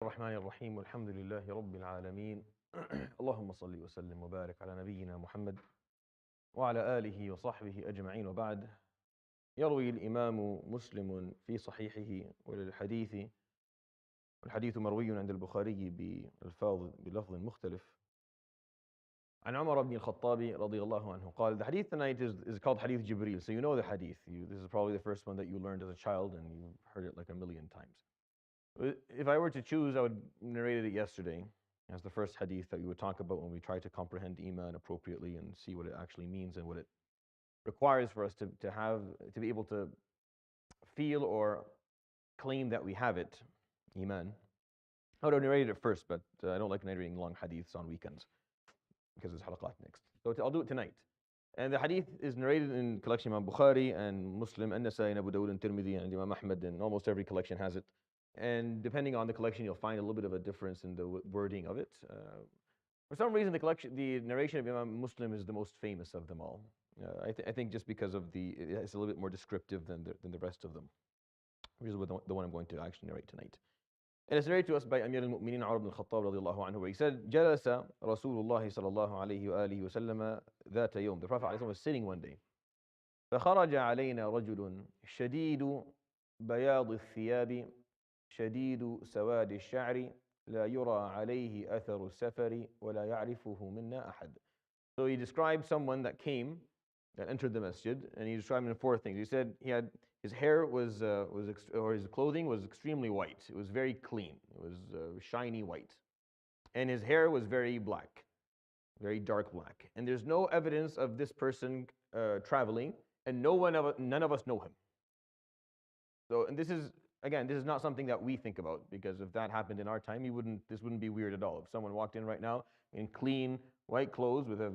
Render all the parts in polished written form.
الرحمن الرحيم والحمد لله رب العالمين اللهم صل وسلم وبارك على نبينا محمد وعلى آله وصحبه أجمعين وبعد. يروي الإمام مسلم في صحيحه والحديث مروي عند البخاري بلفظ مختلف عن عمر بن الخطاب رضي الله عنه قال. The hadith tonight is called Hadith Jibreel, so you know the hadith. This is probably the first one that you learned as a child and you've heard it like a million times. If I were to choose, I would narrate it yesterday as the first hadith that we would talk about when we try to comprehend Iman appropriately and see what it actually means and what it requires for us to be able to feel or claim that we have it, Iman. I would have narrated it first, but I don't like narrating long hadiths on weekends because there's halaqat next. So I'll do it tonight. And the hadith is narrated in collection Imam Bukhari and Muslim and Nasai and Abu Dawud and Tirmidhi and Imam Ahmad, and almost every collection has it. And depending on the collection, you'll find a little bit of a difference in the wording of it. For some reason, the narration of Imam Muslim is the most famous of them all. I think just because of it's a little bit more descriptive than the rest of them, which is the one I'm going to actually narrate tonight. And it's narrated to us by Amir al-Mu'mineen Umar ibn al-Khattab radiyallahu anhu, where he said, جَلَسَ رَسُولُ اللَّهِ صَلَى اللَّهُ عَلَيْهِ وَآلِهِ وَسَلَّمَ ذَاتَ يَوْمٍ. The Prophet ﷺ was sitting one day. فَخَرَجَ عَلَيْنَا رَجُلٌ شَدِيدُ بَيَاضِ الثِّيَابِ شديد سواد الشعر لا يرى عليه أثر السفر ولا يعرفه منا أحد. So he described someone that entered the masjid, and he described him in four things. He said his hair or his clothing was extremely white. It was very clean. It was shiny white, and his hair was very black, very dark black. And there's no evidence of this person traveling, and none of us know him. So, and this is not something that we think about, because if that happened in our time, this wouldn't be weird at all. If someone walked in right now in clean white clothes with a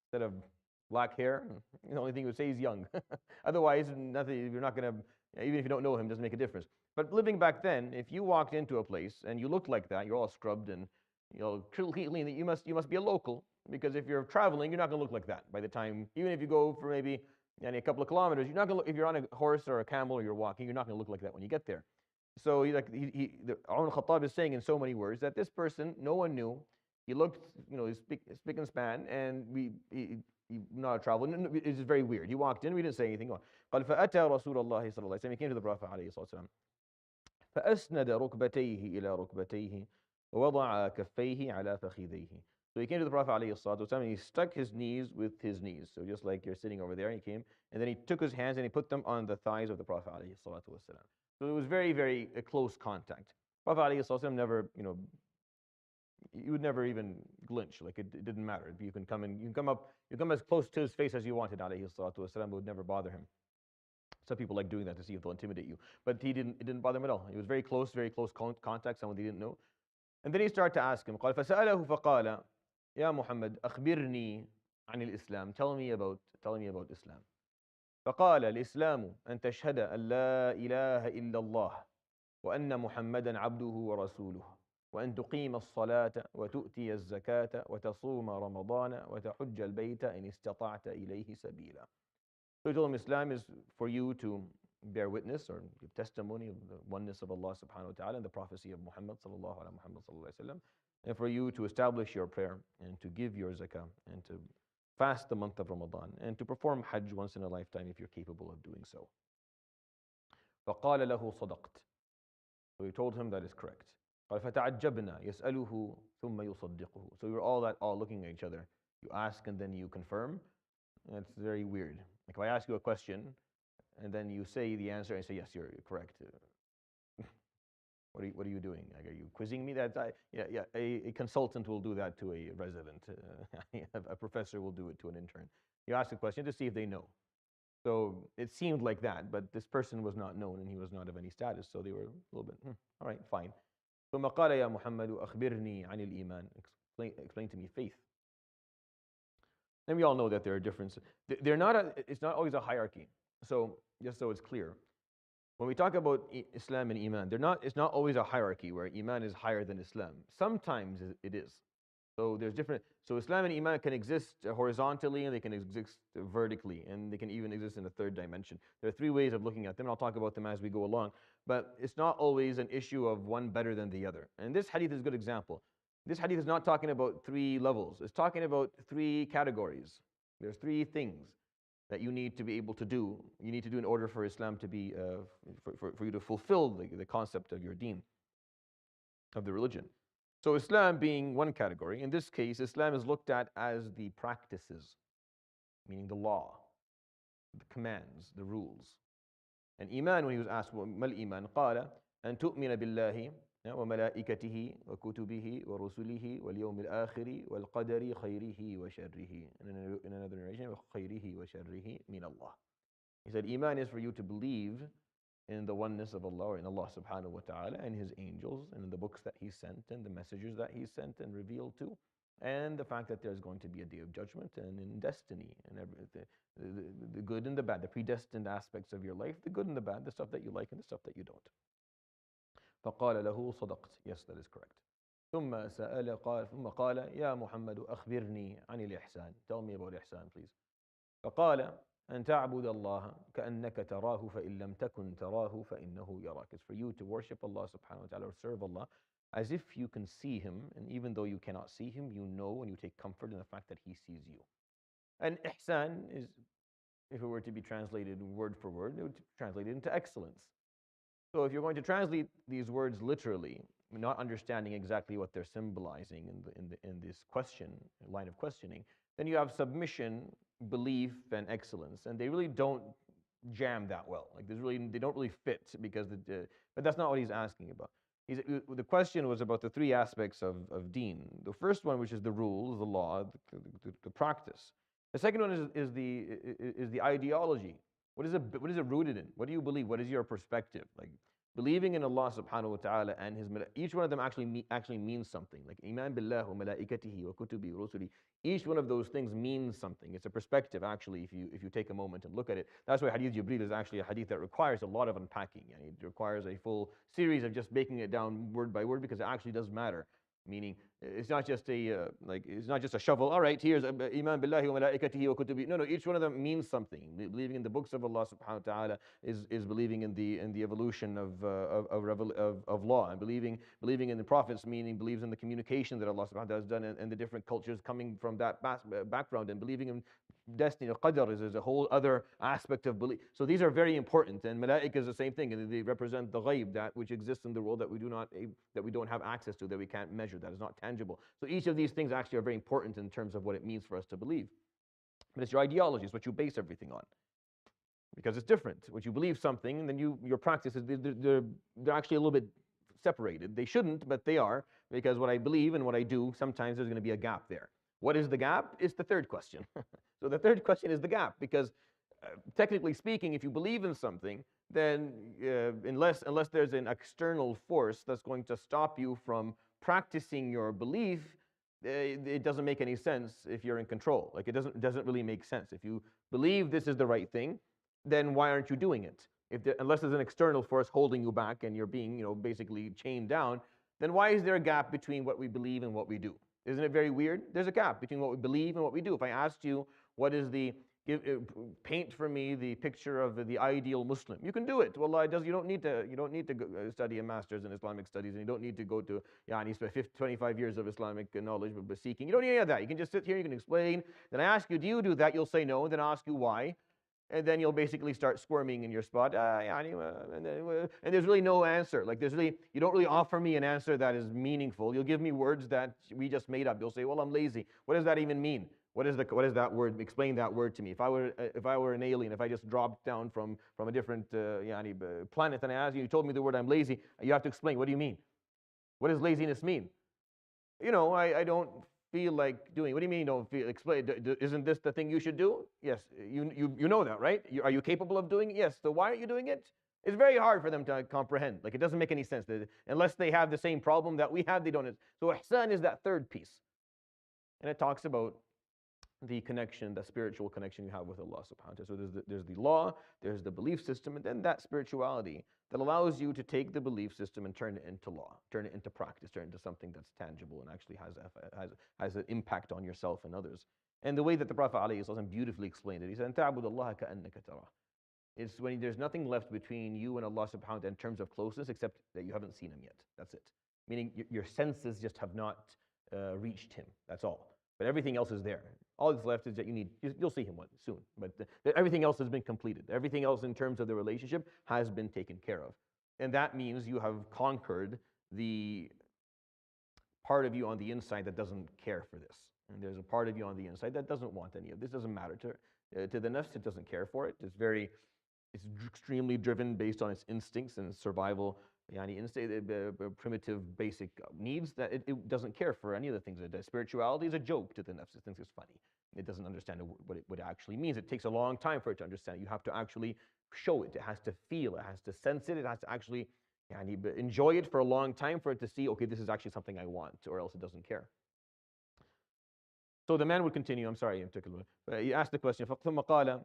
set of black hair, the only thing you would say is young. Otherwise, nothing. You're not going to, even if you don't know him, doesn't make a difference. But living back then, if you walked into a place and you looked like that, you're all scrubbed and clean, you must be a local, because if you're traveling, you're not going to look like that by the time, even if you go for maybe a couple of kilometers, you're not going to if you're on a horse or a camel or you're walking, you're not going to look like that when you get there. So Umar al-Khattab is saying in so many words that this person, no one knew. He looked, spick and span, and he not a traveler. It's just very weird. He walked in, we didn't say anything. قال فأتى رسول الله صلى الله عليه وسلم. He came to the Prophet عليه الصلاة والسلام. فأسند ركبتيه إلى ركبتيه ووضع كفيه على فخذيه. So he came to the Prophet ﷺ and he stuck his knees with his knees. So just like you're sitting over there, he came, and then he took his hands and he put them on the thighs of the Prophet ﷺ. So it was very, very close contact. Prophet ﷺ never, he would never even flinch. Like it didn't matter. You can come as close to his face as you wanted ﷺ. It would never bother him. Some people like doing that to see if they'll intimidate you, but it didn't bother him at all. It was very close contact, someone they didn't know. And then he started to ask him. قال فسأله فقال يا محمد أخبرني عن الإسلام. Tell me about Islam. فقال الإسلام أن تشهد أن لا إله إلا الله وأن محمدا عبده ورسوله وأن تقيم الصلاة وتؤتي الزكاة وتصوم رمضان وتحج البيت إن استطعت إليه سبيلا. So he told him Islam is for you to bear witness or give testimony of the oneness of Allah subhanahu wa ta'ala and the prophecy of Muhammad sallallahu alaihi wasallam, and for you to establish your prayer and to give your zakah and to fast the month of Ramadan and to perform hajj once in a lifetime if you're capable of doing so. فقال له صدقت. So he told him that is correct. قال فتعجبنا يسأله ثم يصدقه. So we were all looking at each other. You ask and then you confirm. That's very weird. Like if I ask you a question and then you say the answer and say yes, you're correct. What are you doing? Like, are you quizzing me? A consultant will do that to a resident. A professor will do it to an intern. You ask a question to see if they know. So it seemed like that, but this person was not known and he was not of any status. So they were a little bit, all right, fine. ثم قال يا محمد أخبرني عن الإيمان. Explain to me faith. And we all know that there are differences. It's not always a hierarchy. So just so it's clear, when we talk about Islam and Iman, it's not always a hierarchy where Iman is higher than Islam. Sometimes it is. So there's different. So Islam and Iman can exist horizontally, and they can exist vertically, and they can even exist in a third dimension. There are three ways of looking at them. I'll talk about them as we go along. but it's not always an issue of one better than the other. And this hadith is a good example. This hadith is not talking about 3 levels. It's talking about 3 categories. There's 3 things that you need to be able to do. You need to do in order for Islam to be, for you to fulfill the concept of your deen, of the religion. So Islam being one category, in this case, Islam is looked at as the practices, meaning the law, the commands, the rules. And Eman, when he was asked, "Mal Iman?" قال أن تؤمن بالله وملائكته وكتبه ورسله واليوم الآخر والقدر خيره وشره. In another narration, خيره وشره من الله. He said, Iman is for you to believe in the oneness of Allah, or in Allah subhanahu wa ta'ala, and His angels, and in the books that He sent, and the messengers that He sent and revealed to, and the fact that there's going to be a day of judgment, and in destiny, and everything, the good and the bad, the predestined aspects of your life, the good and the bad, the stuff that you like and the stuff that you don't. فقال له صدقت. Yes, that is correct. ثم قال يا محمد أخبرني عن الإحسان. Tell me about ihsan, please. فقال أن تعبد الله كأنك تراه فإن لم تكن تراه فإنه يراك. It's for you to worship Allah subhanahu wa ta'ala, or serve Allah as if you can see Him, and even though you cannot see Him, you know and you take comfort in the fact that He sees you. And ihsan is, if it were to be translated word for word, it would translate it into excellence. So if you're going to translate these words literally, not understanding exactly what they're symbolizing in this line of questioning, then you have submission, belief, and excellence, and they really don't jam that well. Like they don't really fit, because but that's not what he's asking about. The question was about the 3 aspects of deen. The first one, which is the rules, the law, the practice. The second one is the ideology. What is it rooted in? What do you believe? What is your perspective? Like believing in Allah subhanahu wa ta'ala and His each one of them actually means something. Like Iman billah wa malaikatihi wa kutubi wa rusuli. Each one of those things means something. It's a perspective, actually, if you take a moment and look at it. That's why Hadith Jibreel is actually a hadith that requires a lot of unpacking. And it requires a full series of just breaking it down word by word, because it actually does matter. Meaning, it's not just it's not just a shovel. All right, here's Iman billahi wa malaikatihi wa kutubi. No, each one of them means something. Believing in the books of Allah subhanahu wa ta'ala is believing in the evolution of law, and believing in the prophets, meaning believes in the communication that Allah subhanahu wa ta'ala has done, and the different cultures coming from that background, and believing in destiny. Qadr is a whole other aspect of belief. So these are very important, and malaika is the same thing, and they represent the ghaib, that which exists in the world that we don't have access to, that we can't measure, that is not tangible. So each of these things actually are very important in terms of what it means for us to believe. But it's your ideology, it's what you base everything on, because it's different. What you believe something, and then your practices, they're actually a little bit separated. They shouldn't, but they are, because what I believe and what I do, sometimes there's going to be a gap there. What is the gap? It's the third question. So the third question is the gap, because technically speaking, if you believe in something, then unless there's an external force that's going to stop you from practicing your belief, it doesn't make any sense if you're in control. Like it doesn't really make sense. If you believe this is the right thing, then why aren't you doing it? Unless there's an external force holding you back and you're being, basically chained down, then why is there a gap between what we believe and what we do? Isn't it very weird? There's a gap between what we believe and what we do. If I asked you, what is paint for me the picture of the ideal Muslim, you can do it. Wallah, you don't need to study a master's in Islamic studies, and you don't need to go to 25 years of Islamic knowledge but seeking. You don't need any of that. You can just sit here, you can explain. Then I ask you, do you do that? You'll say no. Then I ask you why. And then you'll basically start squirming in your spot. And there's really no answer. Like you don't really offer me an answer that is meaningful. You'll give me words that we just made up. You'll say, well, I'm lazy. What does that even mean? What is that word? Explain that word to me. If I were an alien, if I just dropped down from a different planet, and I asked you, you told me the word I'm lazy, you have to explain. What do you mean? What does laziness mean? I don't feel like doing. What do you mean you don't feel? Explain. Isn't this the thing you should do? Yes. You know that, right? Are you capable of doing it? Yes. So why aren't you doing it? It's very hard for them to comprehend. Like it doesn't make any sense. Unless they have the same problem that we have, they don't. So ihsan is that third piece, and it talks about the connection, the spiritual connection you have with Allah subhanahu wa ta'ala. So there's the law, there's the belief system, and then that spirituality that allows you to take the belief system and turn it into law, turn it into practice, turn it into something that's tangible and actually has an impact on yourself and others. And the way that the Prophet ﷺ beautifully explained it, he said, "تعبد الله كأنك تراه." It's when there's nothing left between you and Allah subhanahu wa ta'ala in terms of closeness except that you haven't seen him yet. That's it. Meaning your senses just have not reached him. That's all. But everything else is there. All that's left is that you'll see him soon. But everything else has been completed. Everything else in terms of the relationship has been taken care of. And that means you have conquered the part of you on the inside that doesn't care for this. And there's a part of you on the inside that doesn't want any of this. Doesn't matter to the nafs. It doesn't care for it. It's extremely driven based on its instincts and its survival, primitive basic needs, that it doesn't care for any of the things it does. Spirituality is a joke to the nafs. It thinks it's funny. It doesn't understand what it actually means. It takes a long time for it to understand. You have to actually show it. It has to feel. It has to sense it. It has to actually enjoy it for a long time for it to see, okay, this is actually something I want, or else it doesn't care. So the man would continue. I'm sorry, in particular. He asked the question. ثم قال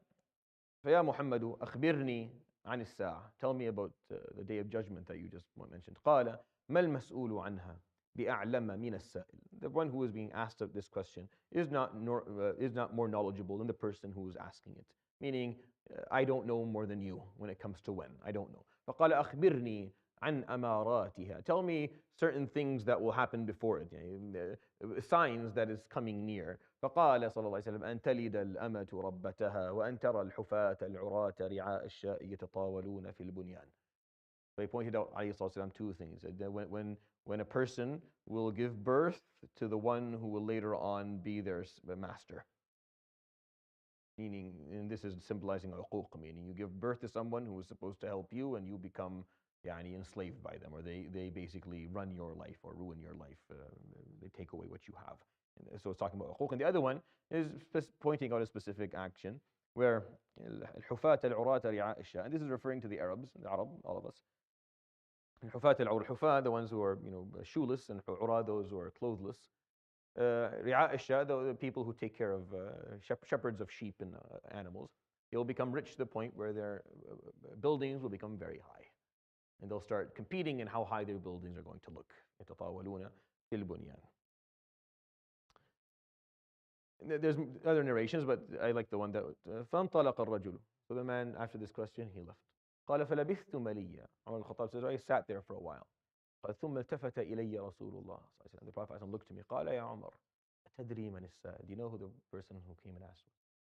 فيا محمد أخبرني عن الساعة. Tell me about the day of judgment that you just mentioned. قال ما المسؤول عنها بأعلم من السائل. The one who is being asked of this question is not more knowledgeable than the person who is asking it. Meaning, I don't know more than you when it comes to when. I don't know. فقال أخبرني عن أماراتها. Tell me certain things that will happen before it, signs that is coming near. فقال صلى الله عليه وسلم أن تلد الأمة ربتها وأن ترى الحفاة العراة رعاء الشاء يتطاولون في البنيان. So he pointed out, عليه الصلاة والسلام, two things. When a person will give birth to the one who will later on be their master. Meaning, and this is symbolizing uquq, meaning you give birth to someone who is supposed to help you and you become enslaved by them, or they basically run your life or ruin your life. They take away what you have. And so it's talking about uquq. And the other one is pointing out a specific action where الحفاة العراة رعاء الشاء. And this is referring to the Arabs, the Arab, all of us. الحفاة الحفاة, the ones who are shoeless, and عراة, those who are clothless. رعاء الشاء, the people who take care of shepherds of sheep and animals. They will become rich to the point where their buildings will become very high. And they'll start competing in how high their buildings are going to look. يتطاولون في البنيان. There's other narrations, but I like the one that فانطلق الرجل. So the man, after this question, he left. قال فلبثت مليا. Umar al-Khattab says, I sat there for a while. قال ثم التفت إلي رسول الله. The Prophet looked to me. قال يا عمر أتدري من السائل? Do you know who the person who came and asked?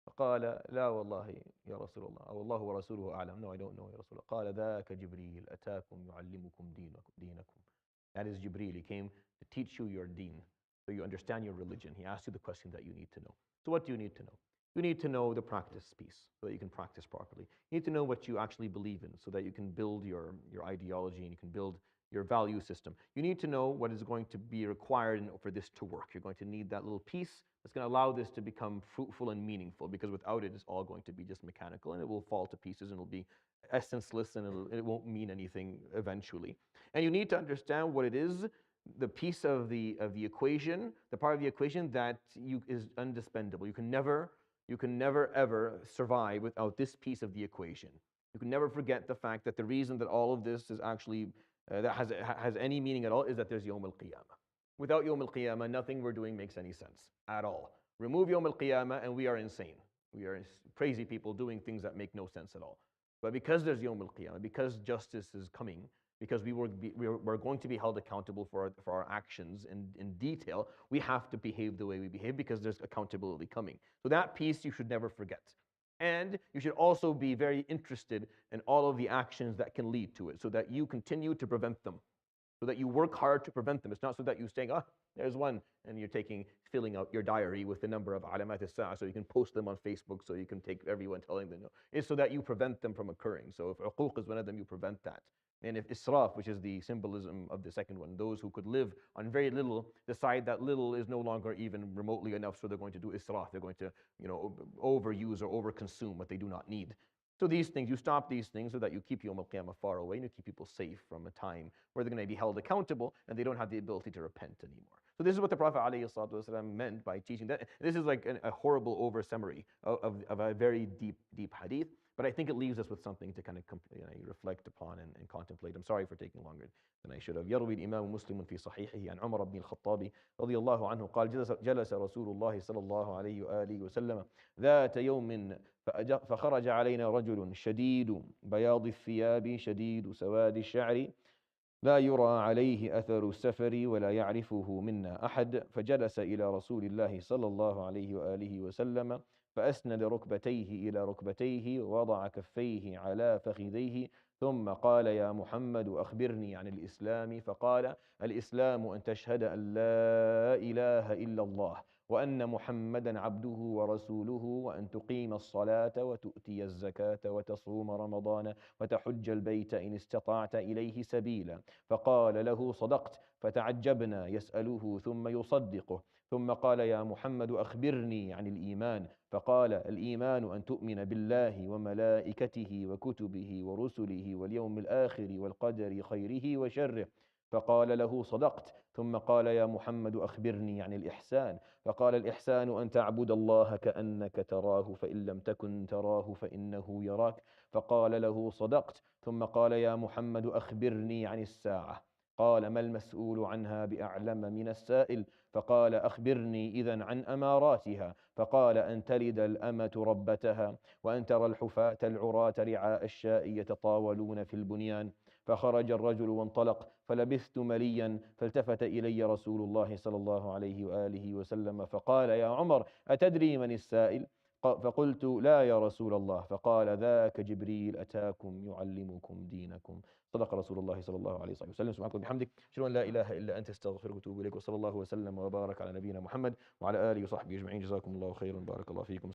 فقال لا والله يا رسول الله أو الله ورسوله أعلم. No, I don't know يا رسول الله. قال ذاك جبريل أتاكم يعلمكم دينكم. That is Jibreel. He came to teach you your deen, so you understand your religion. He asked you the question that you need to know. So what do you need to know? You need to know the practice piece so that you can practice properly. You need to know what you actually believe in so that you can build your ideology and you can build your value system. You need to know what is going to be required for this to work. You're going to need that little piece that's going to allow this to become fruitful and meaningful, because without it, it's all going to be just mechanical and it will fall to pieces and it'll be essenceless and it won't mean anything eventually. And you need to understand what it is, the piece of the equation, the part of the equation that is undispensable. You can never ever survive without this piece of the equation. You can never forget the fact that the reason that all of this is actually that has any meaning at all is that there's Yawm al-Qiyamah. Without Yawm al-Qiyamah, nothing we're doing makes any sense at all. Remove Yawm al-Qiyamah and we are insane. We are crazy people doing things that make no sense at all. But because there's Yawm al-Qiyamah, because justice is coming, because we're going to be held accountable for our actions in detail, we have to behave the way we behave because there's accountability coming. So that piece you should never forget. And you should also be very interested in all of the actions that can lead to it so that you continue to prevent them, so that you work hard to prevent them. It's not so that you saying, there's one, and you're filling out your diary with the number of alamat as-sa'a so you can post them on Facebook so you can take everyone telling them no. It's so that you prevent them from occurring. So if uquq is one of them, you prevent that. And if israf, which is the symbolism of the second one, those who could live on very little decide that little is no longer even remotely enough, so they're going to do israf. They're going to, overuse or overconsume what they do not need. So these things, you stop these things so that you keep Yawm al-Qiyamah far away and you keep people safe from a time where they're going to be held accountable and they don't have the ability to repent anymore. So this is what the Prophet ﷺ meant by teaching that. This is like a horrible over-summary of a very deep hadith. But I think it leaves us with something to kind of reflect upon and contemplate. I'm sorry for taking longer than I should have. يروي الإمام مسلم في صحيحه عن عمر بن الخطاب رضي الله عنه قال جلس رسول الله صلى الله عليه وآله وسلم ذات يوم فخرج علينا رجل شديد بياض الثياب شديد سواد الشعر لا يرى عليه أثر السفر ولا يعرفه منا أحد، فجلس إلى رسول الله صلى الله عليه وآله وسلم فأسند ركبتيه إلى ركبتيه ووضع كفيه على فخذيه ثم قال يا محمد أخبرني عن الإسلام. فقال الإسلام أن تشهد أن لا إله إلا الله وأن محمدا عبده ورسوله وأن تقيم الصلاة وتؤتي الزكاة وتصوم رمضان وتحج البيت إن استطعت إليه سبيلا. فقال له صدقت، فتعجبنا يسأله ثم يصدقه. ثم قال يا محمد أخبرني عن الإيمان. فقال الإيمان أن تؤمن بالله وملائكته وكتبه ورسله واليوم الآخر والقدر خيره وشره. فقال له صدقت. ثم قال يا محمد أخبرني عن الإحسان. فقال الإحسان أن تعبد الله كأنك تراه فإن لم تكن تراه فإنه يراك. فقال له صدقت. ثم قال يا محمد أخبرني عن الساعة. قال ما المسؤول عنها بأعلم من السائل. فقال أخبرني إذن عن أماراتها. فقال أن تلد الأمة ربتها وأن ترى الحفاة العراة رعاء الشاء يتطاولون في البنيان. فخرج الرجل وانطلق فلبثت مليا فالتفت إلي رسول الله صلى الله عليه وآله وسلم فقال يا عمر أتدري من السائل؟ فقلت لا يا رسول الله. فقال ذاك جبريل أتاكم يعلمكم دينكم. صدق رسول الله صلى الله عليه وسلم. سبحانك وبحمدك أشهد أن لا إله إلا أنت استغفرك وأتوب إليك. وصلى الله وسلم وبارك على نبينا محمد وعلى آله وصحبه أجمعين. جزاكم الله خيرا. بارك الله فيكم.